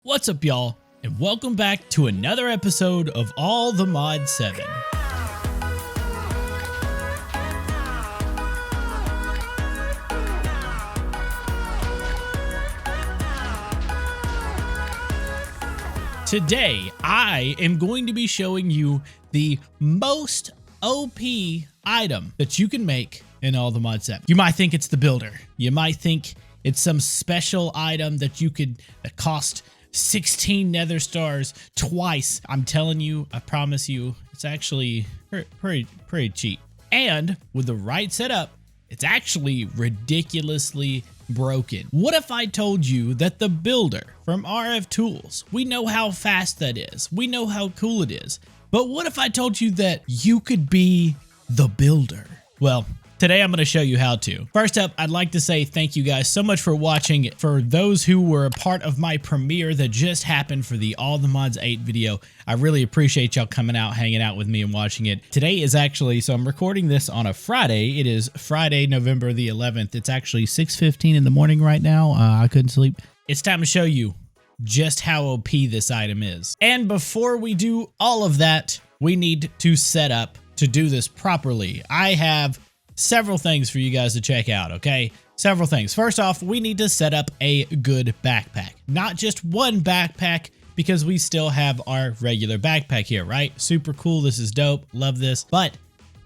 What's up, y'all, and welcome back to another episode of All the Mods 7. Today, I am going to be showing you the most OP item that you can make in All the Mods 7. You might think it's the builder. You might think it's some special item that cost 16 nether stars twice. I'm telling you, I promise you, it's actually pretty cheap. And with the right setup, it's actually ridiculously broken. What if I told you that the builder from RF Tools, we know how fast that is, we know how cool it is, but what if I told you that you could be the builder? Well, today I'm going to show you how to. First up, I'd like to say thank you guys so much for watching. For those who were a part of my premiere that just happened for the All the Mods 8 video, I really appreciate y'all coming out, hanging out with me and watching it. Today is actually, so I'm recording this on a Friday. It is Friday, November the 11th. It's actually 6:15 in the morning right now. I couldn't sleep. It's time to show you just how OP this item is. And before we do all of that, we need to set up to do this properly. I have several things for you guys to check out, okay? Several things. First off, we need to set up a good backpack. Not just one backpack, because we still have our regular backpack here, right? Super cool. This is dope. Love this. But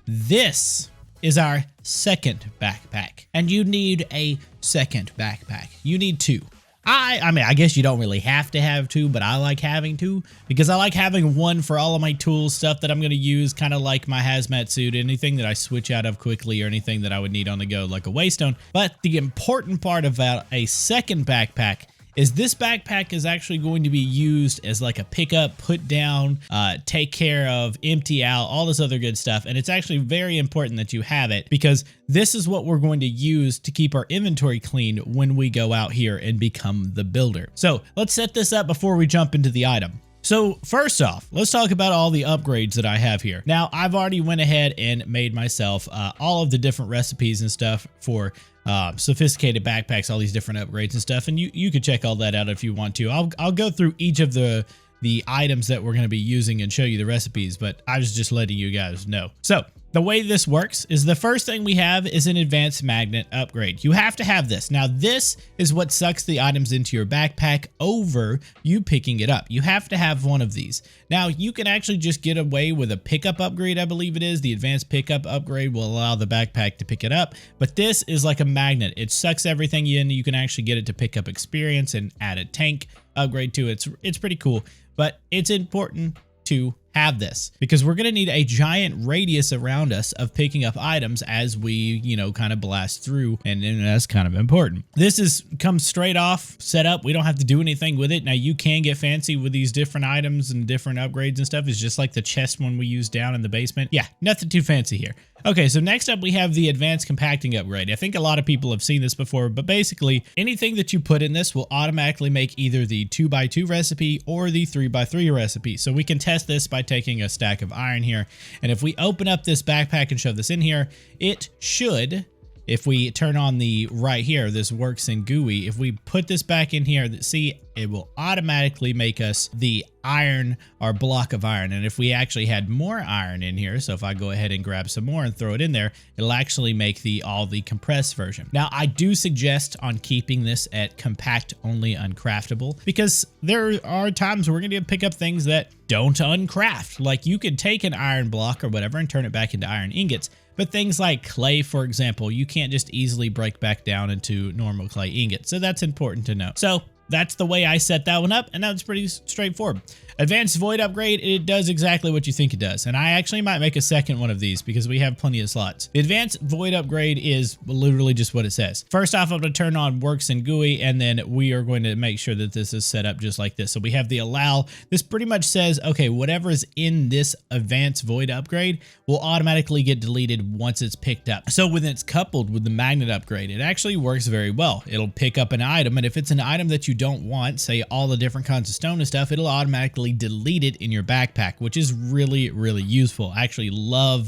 this is our second backpack. And you need a second backpack. You need two. I mean, I guess you don't really have to have two, but I like having two because I like having one for all of my tools, stuff that I'm going to use, kind of like my hazmat suit, anything that I switch out of quickly or anything that I would need on the go, like a waystone. But the important part about a second backpack is this backpack is actually going to be used as like a pickup, put down, take care of, empty out, all this other good stuff. And it's actually very important that you have it because this is what we're going to use to keep our inventory clean when we go out here and become the builder. So let's set this up before we jump into the item. So first off, let's talk about all the upgrades that I have here. Now, I've already went ahead and made myself all of the different recipes and stuff for sophisticated backpacks, all these different upgrades and stuff. And you could check all that out if you want to. I'll go through each of the items that we're going to be using and show you the recipes, but I was just letting you guys know. So the way this works is the first thing we have is an advanced magnet upgrade. You have to have this. Now, this is what sucks the items into your backpack over you picking it up. You have to have one of these. Now, you can actually just get away with a pickup upgrade, I believe it is. The advanced pickup upgrade will allow the backpack to pick it up, but this is like a magnet. It sucks everything in. You can actually get it to pick up experience and add a tank upgrade to it. It's pretty cool, but it's important to have this because we're going to need a giant radius around us of picking up items as we, kind of blast through, and that's kind of important. This comes straight off set up. We don't have to do anything with it. Now, you can get fancy with these different items and different upgrades and stuff. It's just like the chest one we use down in the basement. Yeah, nothing too fancy here. Okay, so next up we have the advanced compacting upgrade. I think a lot of people have seen this before, but basically anything that you put in this will automatically make either the 2x2 recipe or the 3x3 recipe. So we can test this by taking a stack of iron here. And if we open up this backpack and shove this in here, it should, if we turn on the right here, this works in GUI, if we put this back in here, see, it will automatically make us the iron or block of iron. And if we actually had more iron in here, so if I go ahead and grab some more and throw it in there, it'll actually make the compressed version. Now, I do suggest on keeping this at compact only uncraftable because there are times we're going to pick up things that don't uncraft. Like you could take an iron block or whatever and turn it back into iron ingots. But things like clay, for example, you can't just easily break back down into normal clay ingots. So that's important to know. So that's the way I set that one up, and that's pretty straightforward. Advanced Void upgrade, it does exactly what you think it does, and I actually might make a second one of these because we have plenty of slots. The Advanced Void upgrade is literally just what it says. First off, I'm going to turn on Works in GUI, and then we are going to make sure that this is set up just like this. So we have the allow. This pretty much says, okay, whatever is in this Advanced Void upgrade will automatically get deleted once it's picked up. So when it's coupled with the magnet upgrade, it actually works very well. It'll pick up an item, and if it's an item that you don't want, say all the different kinds of stone and stuff, it'll automatically delete it in your backpack, which is really, really useful. I actually love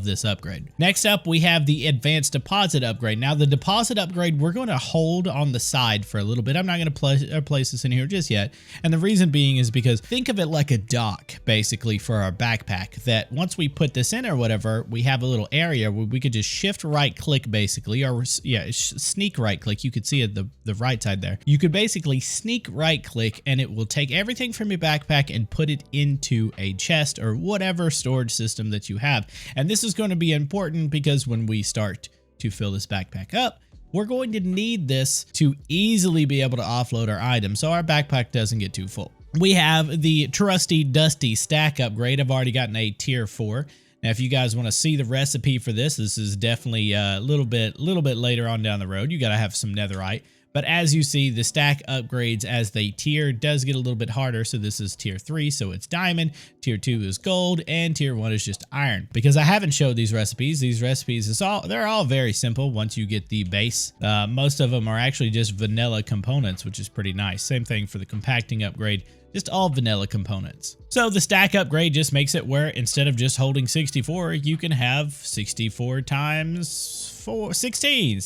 this upgrade. Next up, we have the advanced deposit upgrade. Now the deposit upgrade, we're going to hold on the side for a little bit. I'm not going to place this in here just yet. And the reason being is because think of it like a dock basically for our backpack, that once we put this in or whatever, we have a little area where we could just shift right click basically, or yeah, sneak right click. You could see it the right side there. You could basically sneak right click and it will take everything from your backpack and put it into a chest or whatever storage system that you have. And this is going to be important because when we start to fill this backpack up, we're going to need this to easily be able to offload our items so our backpack doesn't get too full. We have the trusty dusty stack upgrade. I've already gotten a tier 4. Now, if you guys want to see the recipe for this, this is definitely a little bit later on down the road. You got to have some netherite. But as you see, the stack upgrades as they tier does get a little bit harder. So this is tier 3, so it's diamond. Tier 2 is gold, and tier 1 is just iron. Because I haven't showed these recipes they're all very simple once you get the base. Most of them are actually just vanilla components, which is pretty nice. Same thing for the compacting upgrade. Just all vanilla components. So the stack upgrade just makes it where instead of just holding 64, you can have 64 times 16.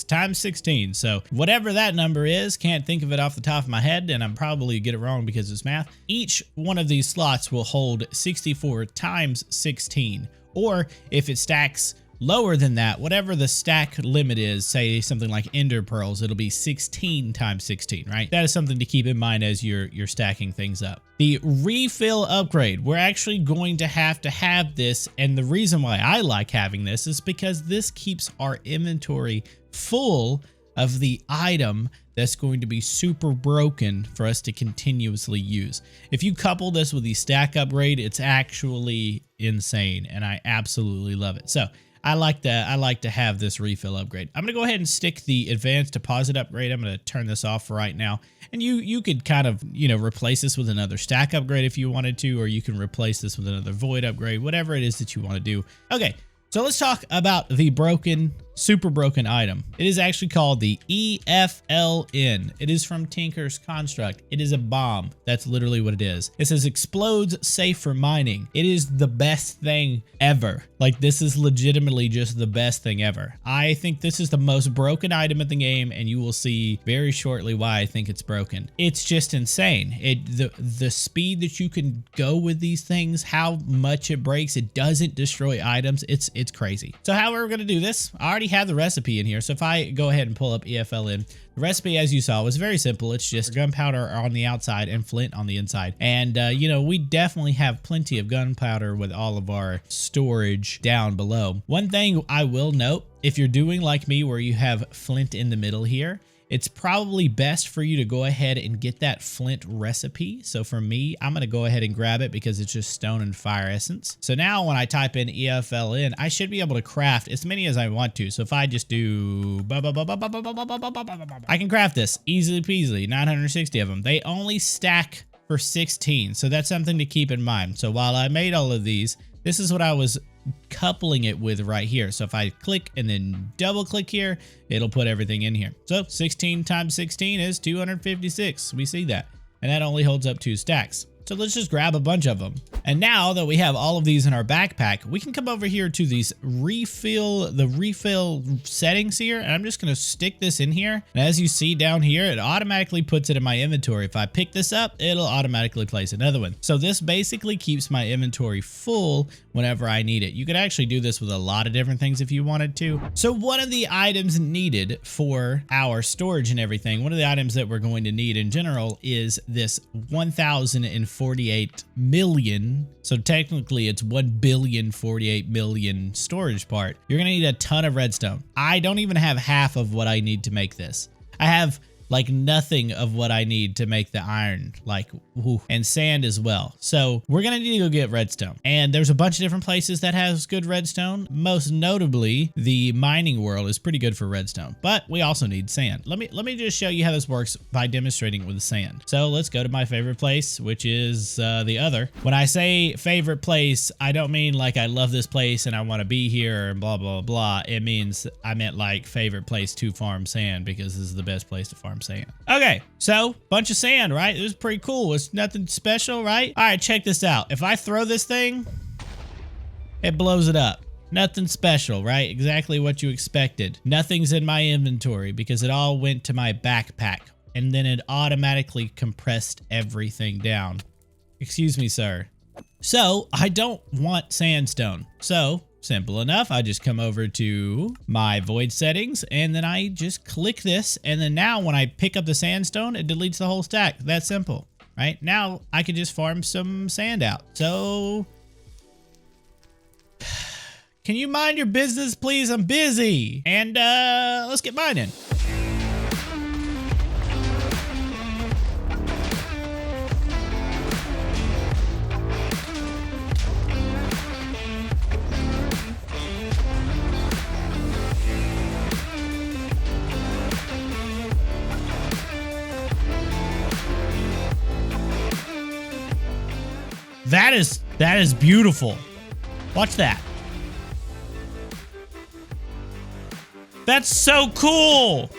So whatever that number is, can't think of it off the top of my head, and I'm probably get it wrong because it's math. Each one of these slots will hold 64 times 16. Or if it stacks lower than that, whatever the stack limit is, say something like ender pearls, it'll be 16 times 16, right? That is something to keep in mind as you're stacking things up. The refill upgrade, we're actually going to have this, and the reason why I like having this is because this keeps our inventory full of the item that's going to be super broken for us to continuously use. If you couple this with the stack upgrade, it's actually insane, and I absolutely love it. So I like to have this refill upgrade. I'm gonna go ahead and stick the advanced deposit upgrade. I'm gonna turn this off for right now. And you could kind of, replace this with another stack upgrade if you wanted to, or you can replace this with another void upgrade, whatever it is that you want to do. Okay, so let's talk about the super broken item. It is actually called the EFLN. It is from Tinker's Construct. It is a bomb. That's literally what it is. It says explodes safe for mining. It is the best thing ever. Like, this is legitimately just the best thing ever. I think this is the most broken item in the game, and you will see very shortly why I think it's broken. It's just insane. The speed that you can go with these things, how much it breaks, it doesn't destroy items. It's crazy. So how are we gonna do this? I already have the recipe in here. So if I go ahead and pull up EFLN, the recipe, as you saw, was very simple. It's just gunpowder on the outside and flint on the inside. And, we definitely have plenty of gunpowder with all of our storage down below. One thing I will note, if you're doing like me where you have flint in the middle here, it's probably best for you to go ahead and get that flint recipe. So for me, I'm going to go ahead and grab it because it's just stone and fire essence. So now when I type in EFLN, I should be able to craft as many as I want to. So if I just do, I can craft this easily peasily, 960 of them. They only stack for 16. So that's something to keep in mind. So while I made all of these, this is what I was coupling it with right here. So if I click and then double click here, it'll put everything in here. So 16 times 16 is 256. We see that. And that only holds up 2 stacks. So let's just grab a bunch of them. And now that we have all of these in our backpack, we can come over here to these refill settings here. And I'm just going to stick this in here. And as you see down here, it automatically puts it in my inventory. If I pick this up, it'll automatically place another one. So this basically keeps my inventory full whenever I need it. You could actually do this with a lot of different things if you wanted to. So one of the items needed for our storage and everything, one of the items that we're going to need in general is this 1,048 million. So technically it's 1,048 million storage part. You're gonna need a ton of redstone. I don't even have half of what I need to make this. I have like nothing of what I need to make the iron, and sand as well. So we're gonna need to go get redstone. And there's a bunch of different places that has good redstone. Most notably, the mining world is pretty good for redstone, but we also need sand. Let me just show you how this works by demonstrating it with the sand. So let's go to my favorite place, which is the other. When I say favorite place, I don't mean like I love this place and I want to be here and blah, blah, blah. It means I meant like favorite place to farm sand because this is the best place to farm I'm saying. Okay, so bunch of sand, right? It was pretty cool. It's nothing special, right? All right, check this out. If I throw this thing, it blows it up. Nothing special, right? Exactly what you expected. Nothing's in my inventory because it all went to my backpack, and then it automatically compressed everything down. Excuse me, sir. So I don't want sandstone. So simple enough. I just come over to my void settings and then I just click this. And then now when I pick up the sandstone, it deletes the whole stack. That simple, right? Now I can just farm some sand out. So can you mind your business, please? I'm busy. And let's get mining. That is beautiful. Watch that. That's so cool.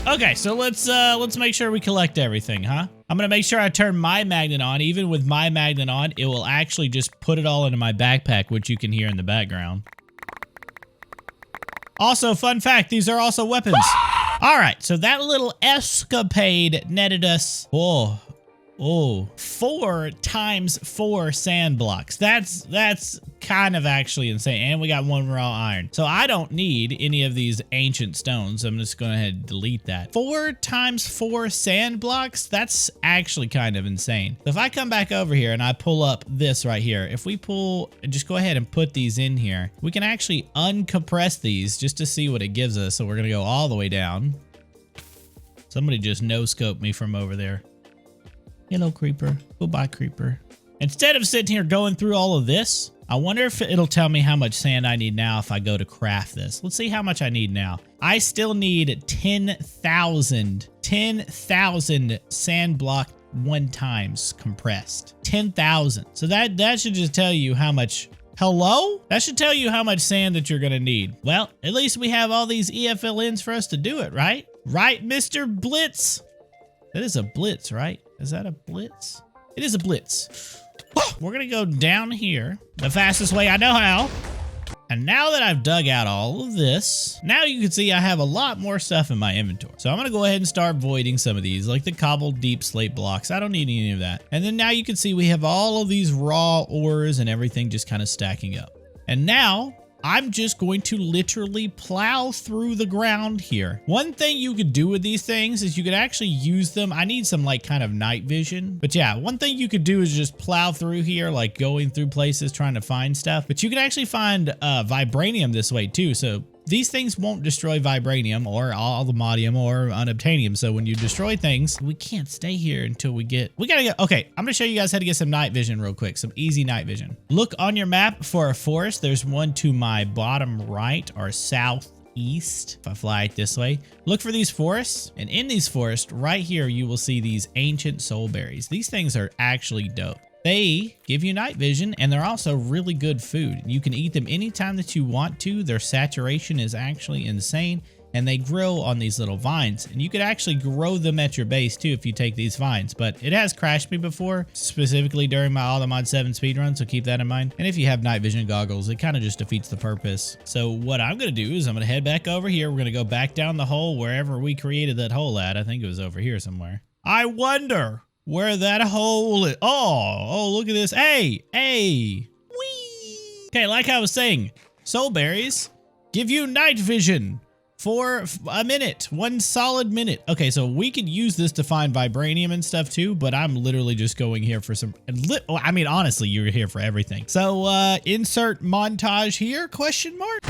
Okay, so let's make sure we collect everything, huh? I'm gonna make sure I turn my magnet on. Even with my magnet on, it will actually just put it all into my backpack, which you can hear in the background. Also, fun fact, these are also weapons. All right, so that little escapade netted us, 4 times 4 sand blocks. That's kind of actually insane. And we got 1 raw iron. So I don't need any of these ancient stones. I'm just going to ahead and delete that. 4 times 4 sand blocks? That's actually kind of insane. So if I come back over here and I pull up this right here, if we pull, just go ahead and put these in here, we can actually uncompress these just to see what it gives us. So we're going to go all the way down. Somebody just no-scoped me from over there. Hello, creeper. Goodbye, creeper. Instead of sitting here going through all of this, I wonder if it'll tell me how much sand I need now if I go to craft this. Let's see how much I need now. I still need 10,000 sand block 1 times compressed. 10,000. So that should just tell you how much. Hello? That should tell you how much sand that you're gonna need. Well, at least we have all these EFLNs for us to do it, right? Right, Mr. Blitz? That is a blitz, right? Is that a blitz? It is a blitz. We're gonna go down here the fastest way I know how. And now that I've dug out all of this, now you can see I have a lot more stuff in my inventory. So I'm gonna go ahead and start voiding some of these, like the cobbled deep slate blocks. I don't need any of that. And then now you can see we have all of these raw ores and everything just kind of stacking up. And now I'm just going to literally plow through the ground here. One thing you could do with these things is you could actually use them. I need some like kind of night vision. But yeah, one thing you could do is just plow through here, like going through places trying to find stuff. But you can actually find vibranium this way too. So these things won't destroy vibranium or allthemods or unobtainium. So when you destroy things, we can't stay here until we gotta get, okay, I'm gonna show you guys how to get some night vision real quick, some easy night vision. Look on your map for a forest. There's one to my bottom right or southeast. If I fly it this way, look for these forests, and in these forests right here, you will see these ancient soul berries. These things are actually dope. They give you night vision, and they're also really good food. You can eat them anytime that you want to. Their saturation is actually insane, and they grow on these little vines. And you could actually grow them at your base too if you take these vines. But it has crashed me before, specifically during my ATM7 speedrun, so keep that in mind. And if you have night vision goggles, it kind of just defeats the purpose. So what I'm going to do is I'm going to head back over here. We're going to go back down the hole wherever we created that hole at. I think it was over here somewhere. I wonder where that hole is. Oh, look at this. Hey. Whee! Okay, like I was saying, soul berries give you night vision for a minute, 1 solid minute. Okay, so we could use this to find vibranium and stuff too, but I'm literally just going here for some, I mean, honestly, you're here for everything. So insert montage here, question mark?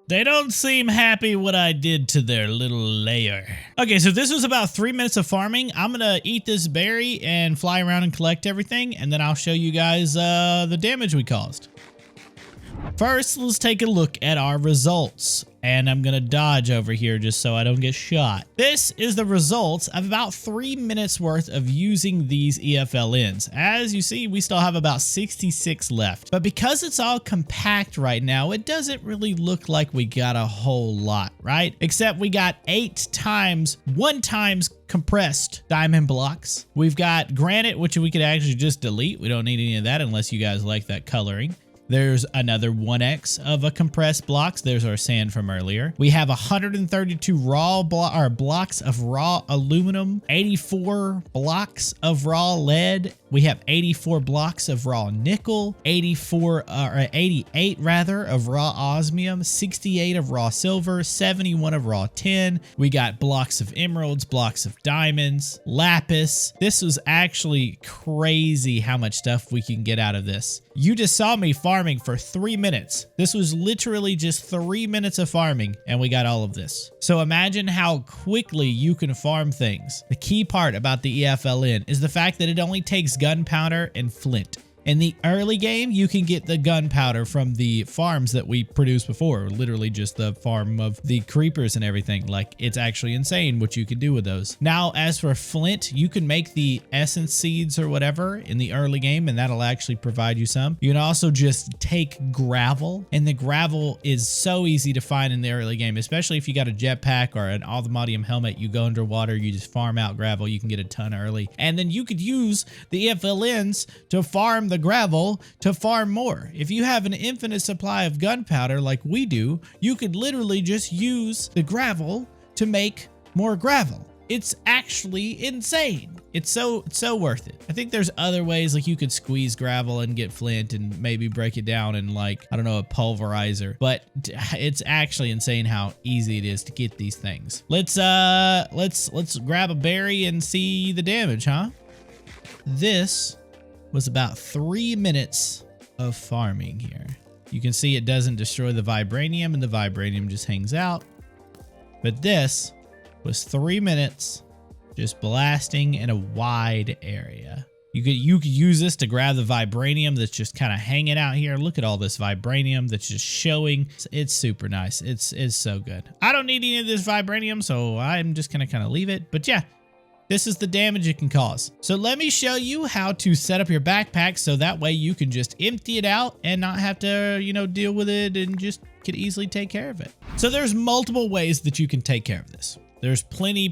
They don't seem happy what I did to their little lair. Okay, so this was about 3 minutes of farming. I'm gonna eat this berry and fly around and collect everything, and then I'll show you guys the damage we caused. First, let's take a look at our results. And I'm gonna dodge over here just so I don't get shot. This is the results of about 3 minutes worth of using these EFLNs. As you see, we still have about 66 left. But because it's all compact right now, it doesn't really look like we got a whole lot, right? Except we got 1 times compressed diamond blocks. We've got granite, which we could actually just delete. We don't need any of that unless you guys like that coloring. There's another 1x of a compressed blocks. There's our sand from earlier. We have 132 blocks of raw aluminum, 84 blocks of raw lead. We have 84 blocks of raw nickel, 88 rather of raw osmium, 68 of raw silver, 71 of raw tin. We got blocks of emeralds, blocks of diamonds, lapis. This was actually crazy how much stuff we can get out of this. You just saw me farming for 3 minutes. This was literally just 3 minutes of farming and we got all of this. So imagine how quickly you can farm things. The key part about the EFLN is the fact that it only takes gunpowder and flint. In the early game, you can get the gunpowder from the farms that we produced before, literally just the farm of the creepers and everything. Like, it's actually insane what you can do with those. Now, as for flint, you can make the essence seeds or whatever in the early game, and that'll actually provide you some. You can also just take gravel, and the gravel is so easy to find in the early game, especially if you got a jetpack or an allthemods helmet. You go underwater, you just farm out gravel, you can get a ton early. And then you could use the EFLNs to farm the gravel to farm more. If you have an infinite supply of gunpowder like we do, you could literally just use the gravel to make more gravel. It's actually insane. It's so worth it. I think there's other ways, like you could squeeze gravel and get flint and maybe break it down in, like, I don't know, a pulverizer, but it's actually insane how easy it is to get these things. Let's grab a berry and see the damage, huh? This was about 3 minutes of farming here. You can see it doesn't destroy the vibranium and the vibranium just hangs out. But this was 3 minutes just blasting in a wide area. You could use this to grab the vibranium that's just kind of hanging out here. Look at all this vibranium that's just showing. It's super nice. It's so good. I don't need any of this vibranium, so I'm just gonna kind of leave it. But yeah, this is the damage it can cause. So let me show you how to set up your backpack so that way you can just empty it out and not have to, you know, deal with it and just can easily take care of it. So there's multiple ways that you can take care of this. There's plenty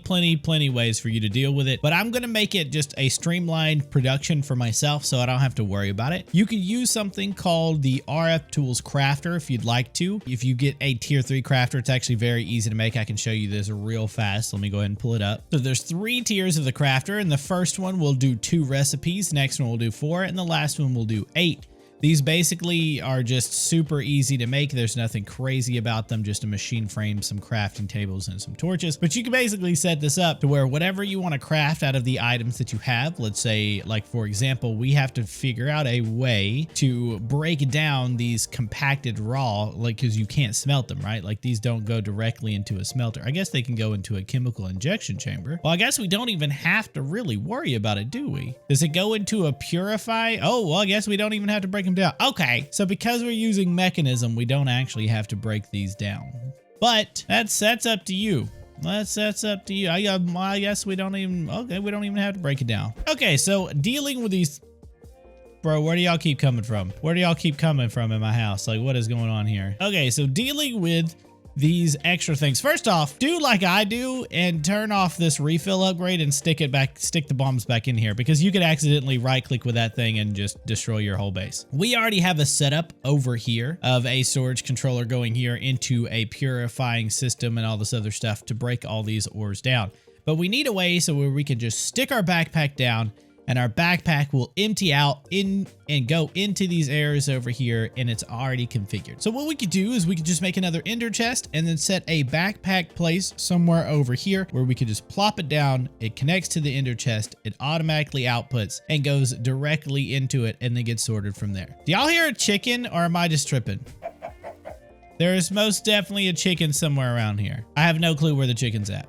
ways for you to deal with it, but I'm gonna make it just a streamlined production for myself so I don't have to worry about it. You can use something called the RF Tools Crafter if you'd like to. If you get a tier 3 crafter, it's actually very easy to make. I can show you this real fast. Let me go ahead and pull it up. So there's 3 tiers of the crafter, and the first one will do 2 recipes, next one will do 4, and the last one will do 8. These basically are just super easy to make. There's nothing crazy about them, just a machine frame, some crafting tables, and some torches. But you can basically set this up to where whatever you want to craft out of the items that you have, let's say, like for example, we have to figure out a way to break down these compacted raw, like, because you can't smelt them, right? Like, these don't go directly into a smelter. I guess they can go into a chemical injection chamber. Well, I guess we don't even have to really worry about it, do we? Does it go into a purify? Oh, well, I guess we don't even have to break them down. Okay, so because we're using mechanism, we don't actually have to break these down. But that's up to you. That's up to you. I guess we don't even, okay, we don't even have to break it down. Okay, so dealing with these, bro, where do y'all keep coming from? Where do y'all keep coming from in my house? Like, what is going on here? Okay, so dealing with these extra things. First off, do like I do and turn off this refill upgrade and stick the bombs back in here, because you could accidentally right click with that thing and just destroy your whole base. We already have a setup over here of a storage controller going here into a purifying system and all this other stuff to break all these ores down. But we need a way so where we can just stick our backpack down and our backpack will empty out and go into these areas over here, and it's already configured. So what we could do is we could just make another ender chest and then set a backpack place somewhere over here where we could just plop it down. It connects to the ender chest, it automatically outputs and goes directly into it and then gets sorted from there. Do y'all hear a chicken or am I just tripping? There is most definitely a chicken somewhere around here. I have no clue where the chicken's at.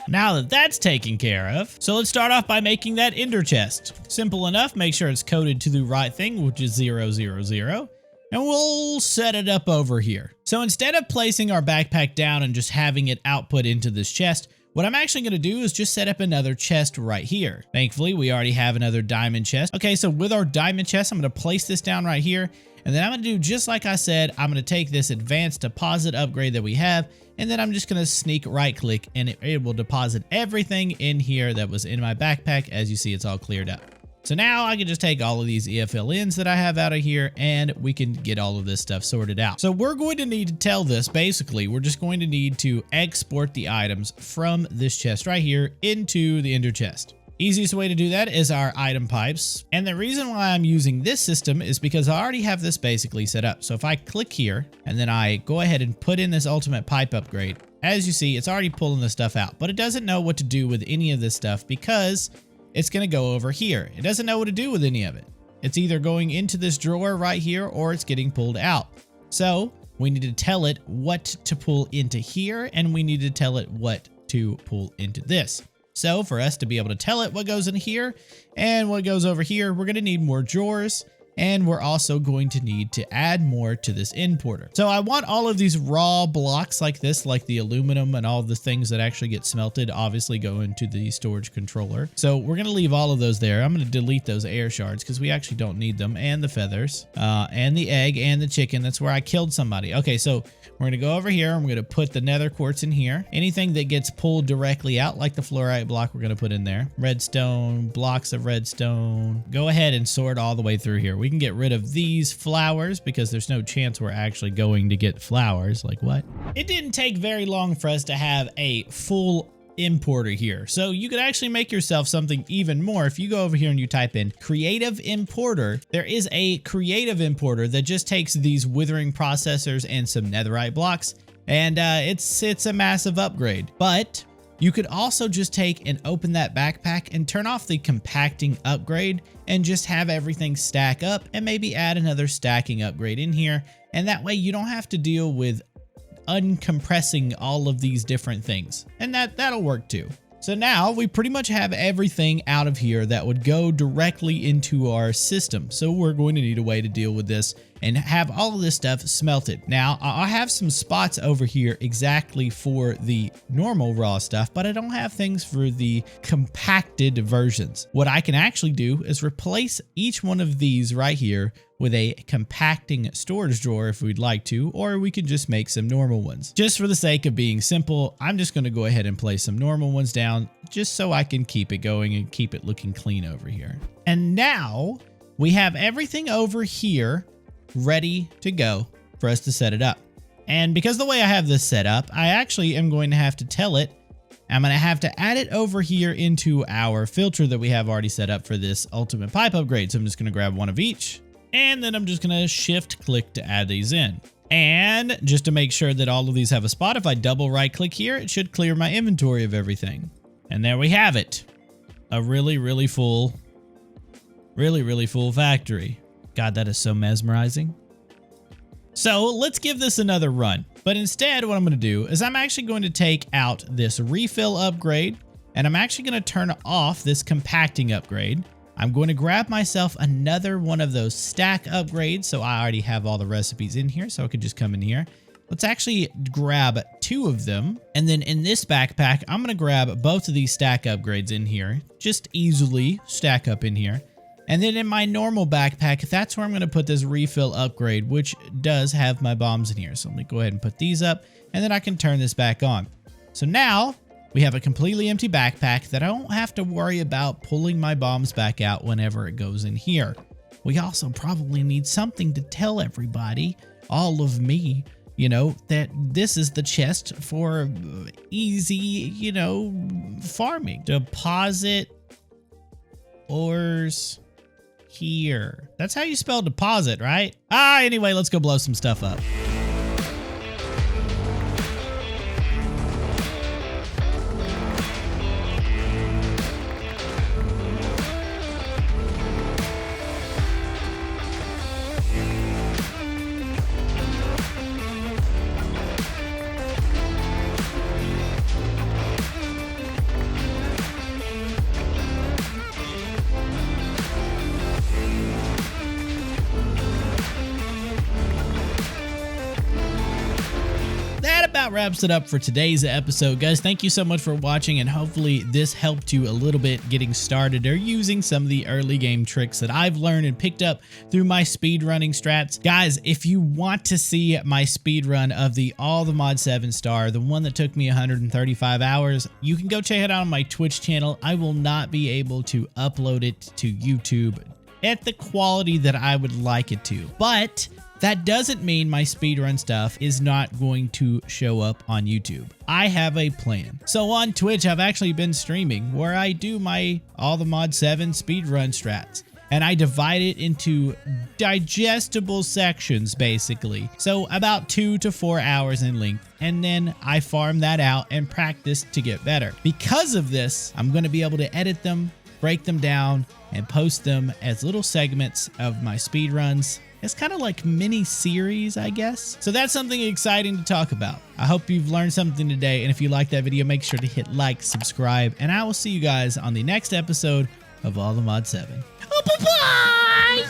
Now that that's taken care of, so let's start off by making that ender chest. Simple enough, make sure it's coded to the right thing, which is 000, and we'll set it up over here. So instead of placing our backpack down and just having it output into this chest, what I'm actually going to do is just set up another chest right here. Thankfully, we already have another diamond chest. Okay, so with our diamond chest, I'm going to place this down right here, and then I'm going to do just like I said. I'm going to take this advanced deposit upgrade that we have, and then I'm just going to sneak right click, and it will deposit everything in here that was in my backpack. As you see, it's all cleared up. So now I can just take all of these EFLNs that I have out of here, and we can get all of this stuff sorted out. So we're going to need to tell this, basically, we're just going to need to export the items from this chest right here into the ender chest. Easiest way to do that is our item pipes. And the reason why I'm using this system is because I already have this basically set up. So if I click here and then I go ahead and put in this ultimate pipe upgrade, as you see, it's already pulling the stuff out, but it doesn't know what to do with any of this stuff because it's going to go over here. It doesn't know what to do with any of it. It's either going into this drawer right here or it's getting pulled out. So we need to tell it what to pull into here, and we need to tell it what to pull into this. So for us to be able to tell it what goes in here and what goes over here, we're going to need more drawers, and we're also going to need to add more to this importer. So I want all of these raw blocks like this, like the aluminum and all the things that actually get smelted, obviously go into the storage controller. So we're going to leave all of those there. I'm going to delete those air shards because we actually don't need them, and the feathers, and the egg, and the chicken. That's where I killed somebody. Okay, so we're going to go over here, and we're going to put the nether quartz in here. Anything that gets pulled directly out, like the fluorite block, we're going to put in there. Redstone, blocks of redstone. Go ahead and sort all the way through here. We can get rid of these flowers because there's no chance we're actually going to get flowers. Like what? It didn't take very long for us to have a full importer here. So you could actually make yourself something even more. If you go over here and you type in creative importer, there is a creative importer that just takes these withering processors and some netherite blocks, and it's a massive upgrade. But you could also just take and open that backpack and turn off the compacting upgrade and just have everything stack up, and maybe add another stacking upgrade in here. And that way you don't have to deal with uncompressing all of these different things. And that'll work too. So now we pretty much have everything out of here that would go directly into our system. So we're going to need a way to deal with this and have all of this stuff smelted. Now, I have some spots over here exactly for the normal raw stuff, but I don't have things for the compacted versions. What I can actually do is replace each one of these right here with a compacting storage drawer if we'd like to, or we could just make some normal ones. Just for the sake of being simple, I'm just going to go ahead and place some normal ones down just so I can keep it going and keep it looking clean over here. And now we have everything over here ready to go for us to set it up. And because the way I have this set up, I actually am going to have to tell it, I'm going to have to add it over here into our filter that we have already set up for this ultimate pipe upgrade. So I'm just going to grab one of each, and then I'm just going to shift click to add these in. And just to make sure that all of these have a spot, if I double right click here, it should clear my inventory of everything. And there we have it. A really full factory. God, that is so mesmerizing. So let's give this another run. But instead, what I'm going to do is I'm actually going to take out this refill upgrade, and I'm actually going to turn off this compacting upgrade. I'm going to grab myself another one of those stack upgrades. So I already have all the recipes in here, so I could just come in here. Let's actually grab 2 of them. And then in this backpack, I'm going to grab both of these stack upgrades in here. Just easily stack up in here. And then in my normal backpack, that's where I'm going to put this refill upgrade, which does have my bombs in here. So let me go ahead and put these up, and then I can turn this back on. So now we have a completely empty backpack that I don't have to worry about pulling my bombs back out whenever it goes in here. We also probably need something to tell everybody, all of me, you know, that this is the chest for easy, you know, farming. Deposit ores here. That's how you spell deposit, right? Anyway, let's go blow some stuff up. about wraps it up for today's episode, guys. Thank you so much for watching, and hopefully this helped you a little bit getting started or using some of the early game tricks that I've learned and picked up through my speedrunning strats. Guys, if you want to see my speedrun of the All the Mod 7 star, the one that took me 135 hours, you can go check it out on my Twitch channel. I will not be able to upload it to YouTube at the quality that I would like it to, but that doesn't mean my speedrun stuff is not going to show up on YouTube. I have a plan. So on Twitch, I've actually been streaming where I do my All the Mod 7 speedrun strats, and I divide it into digestible sections, basically. So about 2 to 4 hours in length, and then I farm that out and practice to get better. Because of this, I'm going to be able to edit them, break them down, and post them as little segments of my speedruns. It's kind of like mini series, I guess. So that's something exciting to talk about. I hope you've learned something today, and if you liked that video, make sure to hit like, subscribe, and I will see you guys on the next episode of All the Mod 7. Oh, bye-bye!